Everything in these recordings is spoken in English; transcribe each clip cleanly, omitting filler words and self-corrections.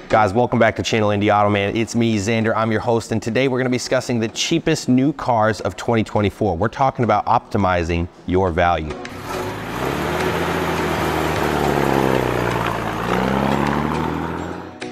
Guys, welcome back to channel IndyAutoMan. It's me, Xander. I'm your host, and today we're going to be discussing the cheapest new cars of 2024. We're talking about optimizing your value.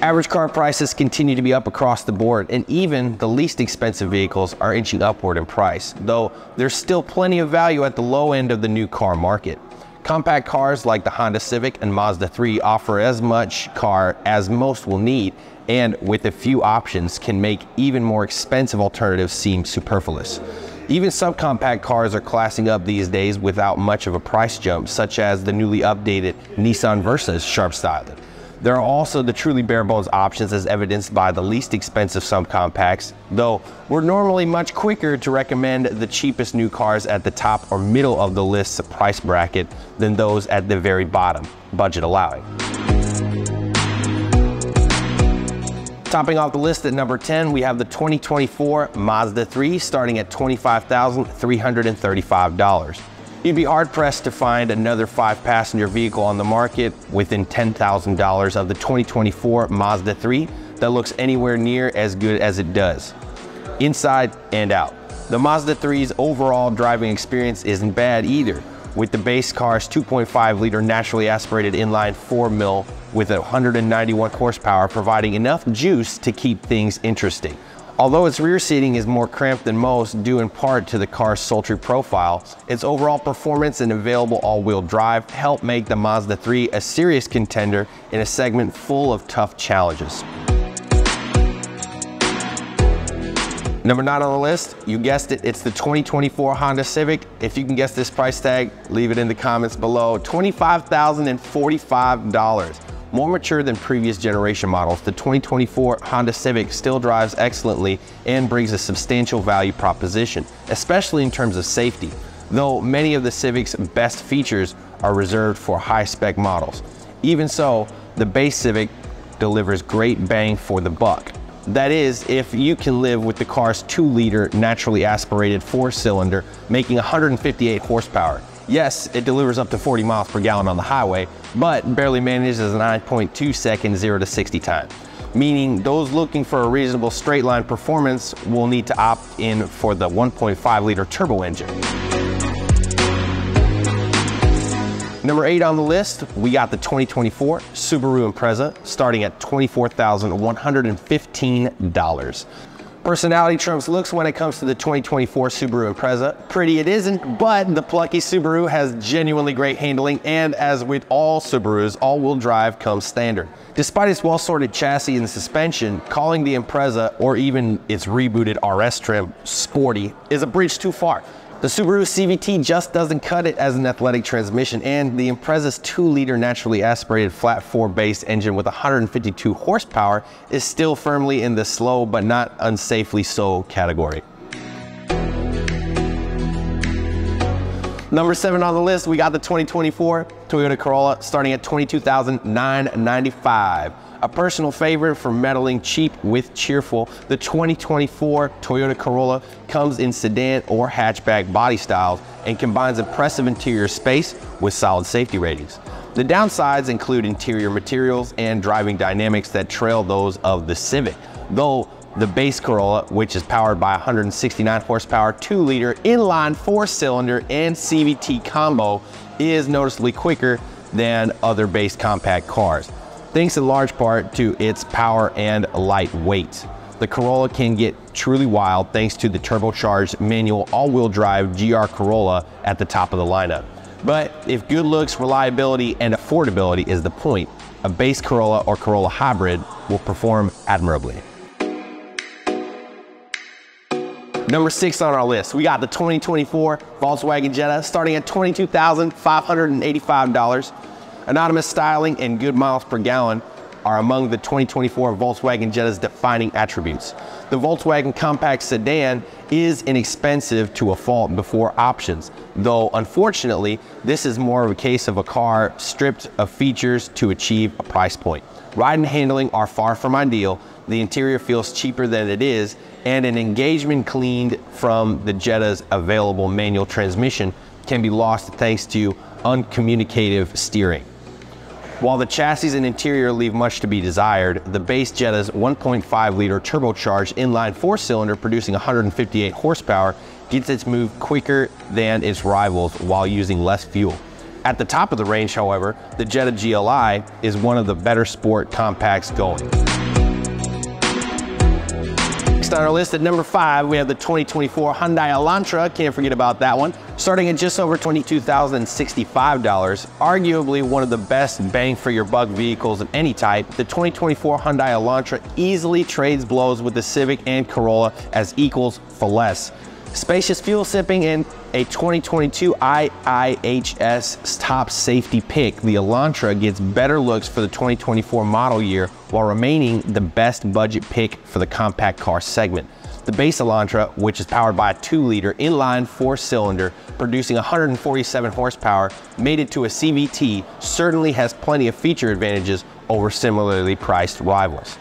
Average car prices continue to be up across the board, and even the least expensive vehicles are inching upward in price, though there's still plenty of value at the low end of the new car market. Compact cars like the Honda Civic and Mazda 3 offer as much car as most will need, and with a few options can make even more expensive alternatives seem superfluous. Even subcompact cars are classing up these days without much of a price jump, such as the newly updated Nissan Versa's sharp styling. There are also the truly bare bones options, as evidenced by the least expensive subcompacts, though we're normally much quicker to recommend the cheapest new cars at the top or middle of the list's price bracket than those at the very bottom, budget allowing. Topping off the list at number 10, we have the 2024 Mazda 3 starting at $25,335. You'd be hard-pressed to find another 5-passenger vehicle on the market within $10,000 of the 2024 Mazda 3 that looks anywhere near as good as it does, inside and out. The Mazda 3's overall driving experience isn't bad either, with the base car's 2.5-liter naturally aspirated inline 4 with 191 horsepower providing enough juice to keep things interesting. Although its rear seating is more cramped than most, due in part to the car's sultry profile, its overall performance and available all-wheel drive help make the Mazda 3 a serious contender in a segment full of tough challenges. Number 9 on the list, you guessed it, it's the 2024 Honda Civic. If you can guess this price tag, leave it in the comments below. $25,045. More mature than previous generation models, the 2024 Honda Civic still drives excellently and brings a substantial value proposition, especially in terms of safety, though many of the Civic's best features are reserved for high-spec models. Even so, the base Civic delivers great bang for the buck. That is, if you can live with the car's 2-liter naturally aspirated 4-cylinder making 158 horsepower. Yes, it delivers up to 40 miles per gallon on the highway, but barely manages a 9.2 second 0 to 60 time, meaning those looking for a reasonable straight line performance will need to opt in for the 1.5-liter turbo engine. Number 8 on the list, we got the 2024 Subaru Impreza starting at $24,115. Personality trumps looks when it comes to the 2024 Subaru Impreza. Pretty it isn't, but the plucky Subaru has genuinely great handling, and as with all Subarus, all-wheel drive comes standard. Despite its well-sorted chassis and suspension, calling the Impreza, or even its rebooted RS trim, sporty is a bridge too far. The Subaru CVT just doesn't cut it as an athletic transmission, and the Impreza's 2-liter naturally aspirated flat 4-base engine with 152 horsepower is still firmly in the slow but not unsafely so category. Number 7 on the list, we got the 2024 Toyota Corolla starting at $22,995. A personal favorite for meddling cheap with cheerful, the 2024 Toyota Corolla comes in sedan or hatchback body styles and combines impressive interior space with solid safety ratings. The downsides include interior materials and driving dynamics that trail those of the Civic, though the base Corolla, which is powered by 169 horsepower 2-liter inline 4-cylinder and CVT combo, is noticeably quicker than other base compact cars, thanks in large part to its power and light weight. The Corolla can get truly wild thanks to the turbocharged manual all-wheel drive GR Corolla at the top of the lineup. But if good looks, reliability, and affordability is the point, a base Corolla or Corolla hybrid will perform admirably. Number 6 on our list, we got the 2024 Volkswagen Jetta starting at $22,585. Anonymous styling and good miles per gallon are among the 2024 Volkswagen Jetta's defining attributes. The Volkswagen compact sedan is inexpensive to a fault before options, though unfortunately, this is more of a case of a car stripped of features to achieve a price point. Ride and handling are far from ideal, the interior feels cheaper than it is, and an engagement cleaned from the Jetta's available manual transmission can be lost thanks to uncommunicative steering. While the chassis and interior leave much to be desired, the base Jetta's 1.5-liter turbocharged inline four-cylinder producing 158 horsepower gets its move quicker than its rivals while using less fuel. At the top of the range, however, the Jetta GLI is one of the better sport compacts going. Next on our list at number 5, we have the 2024 Hyundai Elantra. Can't forget about that one. Starting at just over $22,065, arguably one of the best bang for your buck vehicles of any type, the 2024 Hyundai Elantra easily trades blows with the Civic and Corolla as equals for less. Spacious fuel sipping and a 2022 IIHS top safety pick, the Elantra gets better looks for the 2024 model year while remaining the best budget pick for the compact car segment. The base Elantra, which is powered by a 2-liter inline four-cylinder producing 147 horsepower, mated to a CVT, certainly has plenty of feature advantages over similarly priced rivals.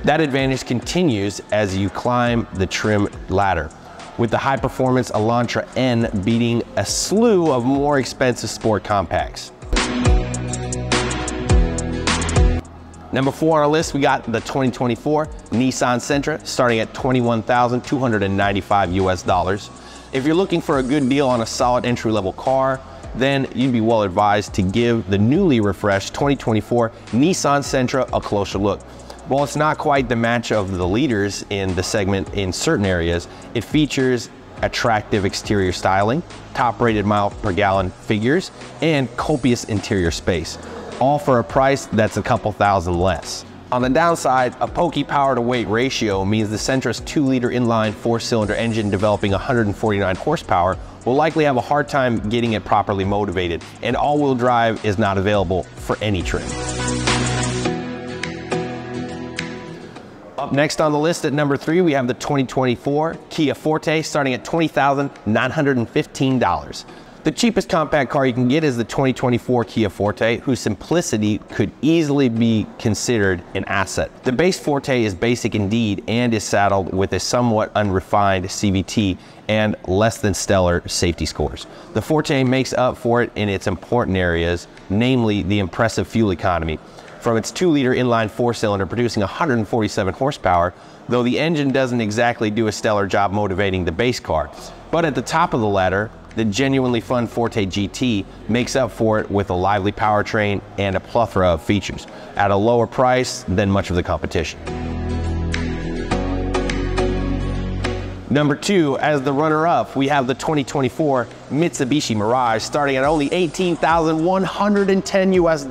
That advantage continues as you climb the trim ladder, with the high-performance Elantra N beating a slew of more expensive sport compacts. Number 4 on our list, we got the 2024 Nissan Sentra, starting at $21,295 US. If you're looking for a good deal on a solid entry-level car, then you'd be well advised to give the newly refreshed 2024 Nissan Sentra a closer look. While it's not quite the match of the leaders in the segment in certain areas, it features attractive exterior styling, top-rated mile per gallon figures, and copious interior space, all for a price that's a couple thousand less. On the downside, a pokey power-to-weight ratio means the Sentra's 2-liter inline four-cylinder engine developing 149 horsepower will likely have a hard time getting it properly motivated, and all-wheel drive is not available for any trim. Up next on the list at number 3, we have the 2024 Kia Forte, starting at $20,915. The cheapest compact car you can get is the 2024 Kia Forte, whose simplicity could easily be considered an asset. The base Forte is basic indeed and is saddled with a somewhat unrefined CVT and less than stellar safety scores. The Forte makes up for it in its important areas, namely the impressive fuel economy. From its 2-liter inline four-cylinder producing 147 horsepower, though the engine doesn't exactly do a stellar job motivating the base car. But at the top of the ladder, the genuinely fun Forte GT makes up for it with a lively powertrain and a plethora of features, at a lower price than much of the competition. Number 2, as the runner-up, we have the 2024 Mitsubishi Mirage, starting at only $18,110 US.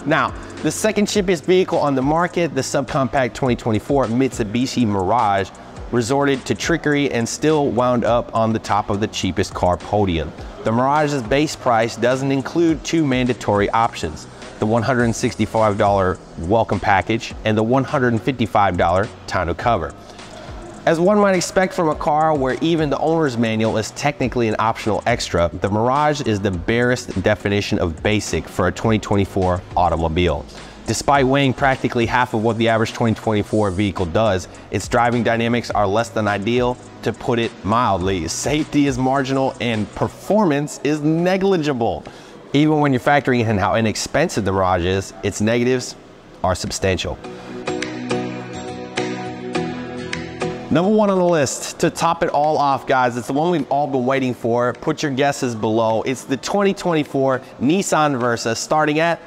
Now, the second cheapest vehicle on the market, the subcompact 2024 Mitsubishi Mirage, resorted to trickery and still wound up on the top of the cheapest car podium. The Mirage's base price doesn't include 2 mandatory options, the $165 welcome package and the $155 tonneau cover. As one might expect from a car where even the owner's manual is technically an optional extra, the Mirage is the barest definition of basic for a 2024 automobile. Despite weighing practically half of what the average 2024 vehicle does, its driving dynamics are less than ideal, to put it mildly. Safety is marginal and performance is negligible. Even when you're factoring in how inexpensive the Mirage is, its negatives are substantial. Number 1 on the list, to top it all off, guys, it's the one we've all been waiting for. Put your guesses below. It's the 2024 Nissan Versa, starting at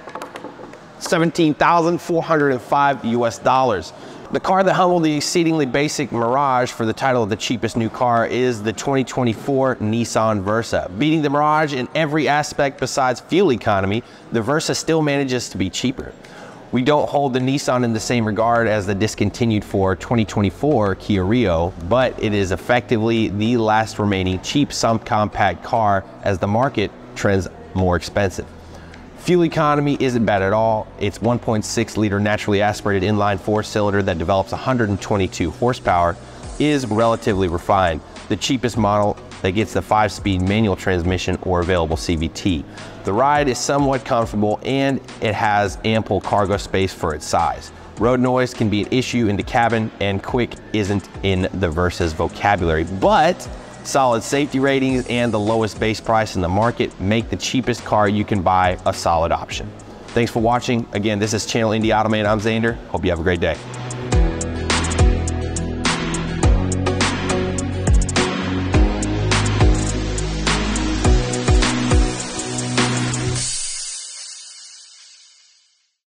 $17,405 US. The car that humbled the exceedingly basic Mirage for the title of the cheapest new car is the 2024 Nissan Versa. Beating the Mirage in every aspect besides fuel economy, the Versa still manages to be cheaper. We don't hold the Nissan in the same regard as the discontinued for 2024 Kia Rio, but it is effectively the last remaining cheap subcompact car as the market trends more expensive. Fuel economy isn't bad at all. Its 1.6-liter naturally aspirated inline four-cylinder that develops 122 horsepower is relatively refined, the cheapest model that gets the 5-speed manual transmission or available CVT. The ride is somewhat comfortable and it has ample cargo space for its size. Road noise can be an issue in the cabin and quick isn't in the Versa's vocabulary, but solid safety ratings and the lowest base price in the market make the cheapest car you can buy a solid option. Thanks for watching. Again, this is Channel IndyAutoMan. I'm Xander. Hope you have a great day.